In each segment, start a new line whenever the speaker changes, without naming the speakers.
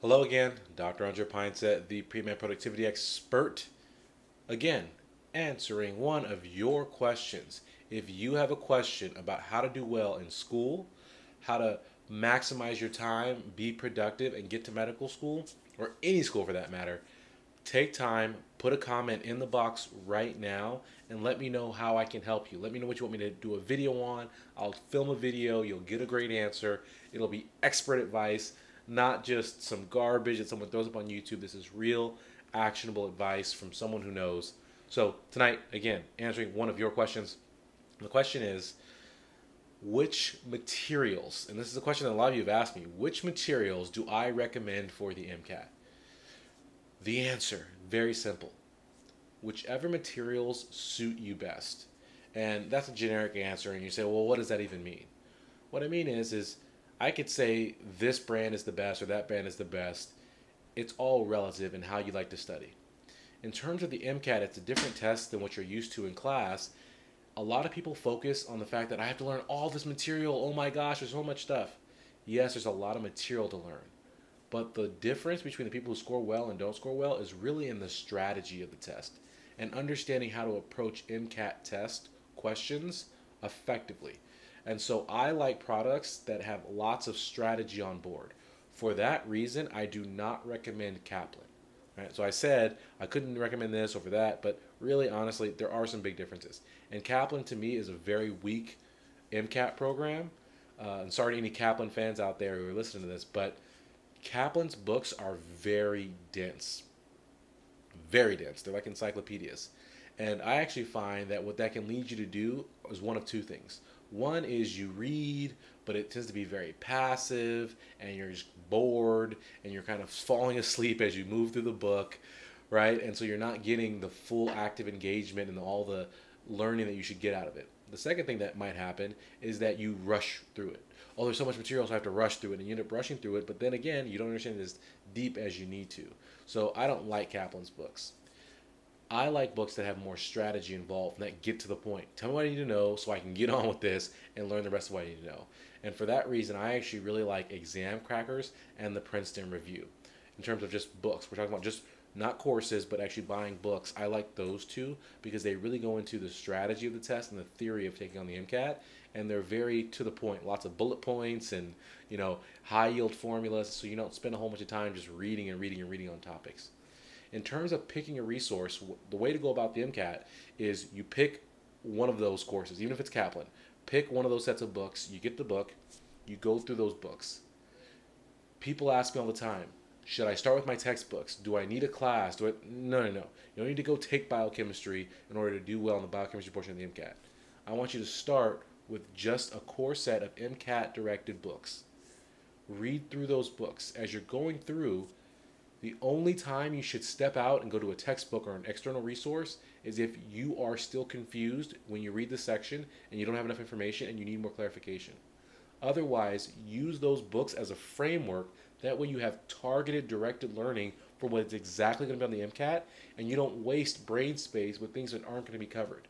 Hello again, Dr. Andre Pinesett, the pre-med productivity expert, again, answering one of your questions. If you have a question about how to do well in school, how to maximize your time, be productive, and get to medical school, or any school for that matter, take time, put a comment in the box right now, and let me know how I can help you. Let me know what you want me to do a video on. I'll film a video. You'll get a great answer. It'll be expert advice, not just some garbage that someone throws up on YouTube. This is real, actionable advice from someone who knows. So tonight, again, answering one of your questions. The question is, which materials, and this is a question that a lot of you have asked me, which materials do I recommend for the MCAT? The answer, very simple. Whichever materials suit you best. And that's a generic answer, and you say, well, what does that even mean? What I mean is I could say this brand is the best or that brand is the best. It's all relative in how you like to study. In terms of the MCAT, it's a different test than what you're used to in class. A lot of people focus on the fact that I have to learn all this material. Oh my gosh, there's so much stuff. Yes, there's a lot of material to learn. But the difference between the people who score well and don't score well is really in the strategy of the test and understanding how to approach MCAT test questions effectively. And so I like products that have lots of strategy on board. For that reason, I do not recommend Kaplan. Right? So I said I couldn't recommend this over that, but really, honestly, there are some big differences. And Kaplan, to me, is a very weak MCAT program. And sorry to any Kaplan fans out there who are listening to this, but Kaplan's books are very dense. Very dense. They're like encyclopedias. And I actually find that what that can lead you to do is one of two things. One is you read, but it tends to be very passive, and you're just bored, and you're kind of falling asleep as you move through the book, right? And so you're not getting the full active engagement and all the learning that you should get out of it. The second thing that might happen is that you rush through it. Oh, there's so much material, so I have to rush through it, and you end up rushing through it, but then again, you don't understand it as deep as you need to. So I don't like Kaplan's books. I like books that have more strategy involved and that get to the point. Tell me what I need to know so I can get on with this and learn the rest of what I need to know. And for that reason, I actually really like Examkrackers and the Princeton Review. In terms of just books, we're talking about just not courses, but actually buying books. I like those two because they really go into the strategy of the test and the theory of taking on the MCAT, and they're very to the point. Lots of bullet points and high yield formulas, so you don't spend a whole bunch of time just reading and reading and reading on topics. In terms of picking a resource, the way to go about the MCAT is you pick one of those courses, even if it's Kaplan. Pick one of those sets of books. You get the book. You go through those books. People ask me all the time, should I start with my textbooks? Do I need a class? No, no, no. You don't need to go take biochemistry in order to do well in the biochemistry portion of the MCAT. I want you to start with just a core set of MCAT-directed books. Read through those books. As you're going through, the only time you should step out and go to a textbook or an external resource is if you are still confused when you read the section and you don't have enough information and you need more clarification. Otherwise, use those books as a framework. That way you have targeted, directed learning for what is exactly going to be on the MCAT, and you don't waste brain space with things that aren't going to be covered.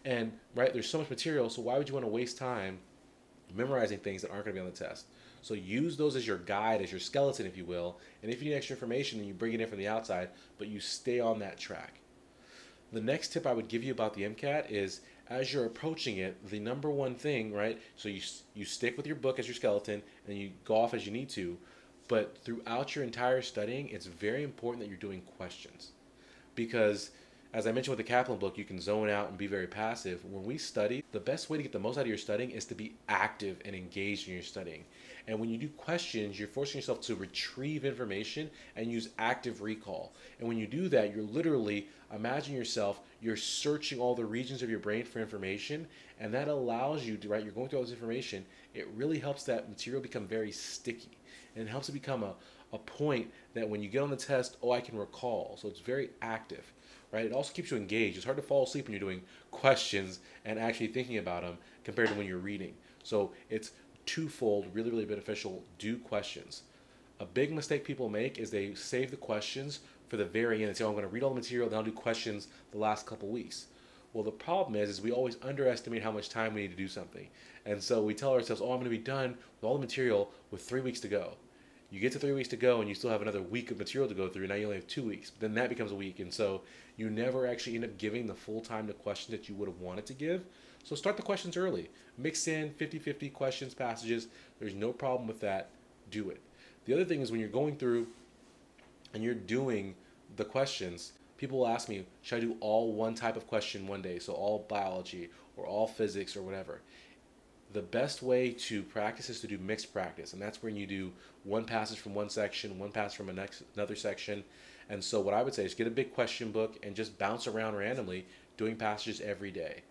And, right, there's so much material, so why would you want to waste time memorizing things that aren't going to be on the test? So use those as your guide, as your skeleton, if you will. And if you need extra information, then you bring it in from the outside, but you stay on that track. The next tip I would give you about the MCAT is, as you're approaching it, the number one thing, right? So you stick with your book as your skeleton, and you go off as you need to. But throughout your entire studying, it's very important that you're doing questions. Because, as I mentioned with the Kaplan book, you can zone out and be very passive. When we study, the best way to get the most out of your studying is to be active and engaged in your studying. And when you do questions, you're forcing yourself to retrieve information and use active recall. And when you do that, you're literally, imagine yourself, you're searching all the regions of your brain for information, and that allows you to, right, you're going through all this information, it really helps that material become very sticky. And it helps it become a point that when you get on the test, oh, I can recall. So it's very active. Right? It also keeps you engaged. It's hard to fall asleep when you're doing questions and actually thinking about them compared to when you're reading. So it's twofold, really, really beneficial. Do questions. A big mistake people make is they save the questions for the very end and say, oh, I'm going to read all the material, then I'll do questions the last couple weeks. Well, the problem is we always underestimate how much time we need to do something. And so we tell ourselves, oh, I'm going to be done with all the material with 3 weeks to go. You get to 3 weeks to go and you still have another week of material to go through. Now you only have 2 weeks. Then that becomes a week. And so you never actually end up giving the full time to questions that you would have wanted to give. So start the questions early. Mix in 50-50 questions, passages. There's no problem with that. Do it. The other thing is when you're going through and you're doing the questions, people will ask me, should I do all one type of question one day? So all biology or all physics or whatever. The best way to practice is to do mixed practice, and that's when you do one passage from one section, one passage from another section. And so what I would say is get a big question book and just bounce around randomly doing passages every day.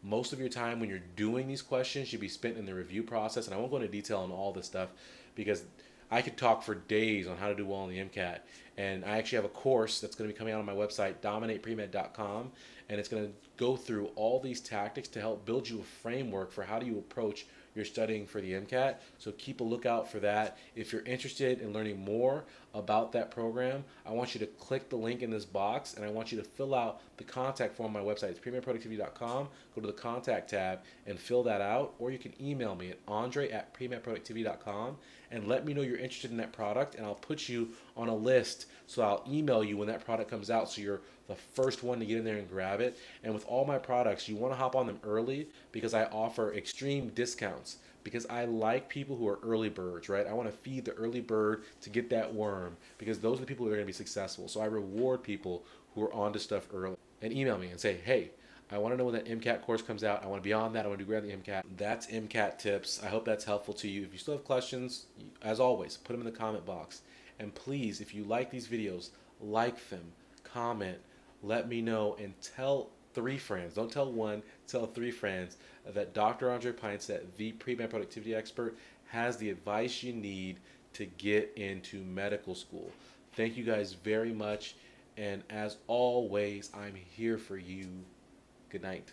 Most of your time when you're doing these questions should be spent in the review process, and I won't go into detail on all this stuff because I could talk for days on how to do well on the MCAT. And I actually have a course that's going to be coming out on my website, dominatepremed.com, and it's going to go through all these tactics to help build you a framework for how do you approach your studying for the MCAT. So keep a lookout for that. If you're interested in learning more about that program, I want you to click the link in this box, and I want you to fill out the contact form on my website. It's premedproductivity.com. Go to the contact tab and fill that out, or you can email me at andre@premedproductivity.com and let me know you're interested in that product, and I'll put you on a list. So I'll email you when that product comes out so you're the first one to get in there and grab it. And with all my products, you want to hop on them early because I offer extreme discounts because I like people who are early birds, right? I want to feed the early bird to get that worm because those are the people who are going to be successful. So I reward people who are onto stuff early. And email me and say, hey, I want to know when that MCAT course comes out. I want to be on that. I want to do great on the MCAT. That's MCAT tips. I hope that's helpful to you. If you still have questions, as always, put them in the comment box. And please, if you like these videos, like them, comment, let me know, and tell 3 friends. Don't tell 1, tell 3 friends that Dr. Andre Pinesett, the pre-med productivity expert, has the advice you need to get into medical school. Thank you guys very much. And as always, I'm here for you. Good night.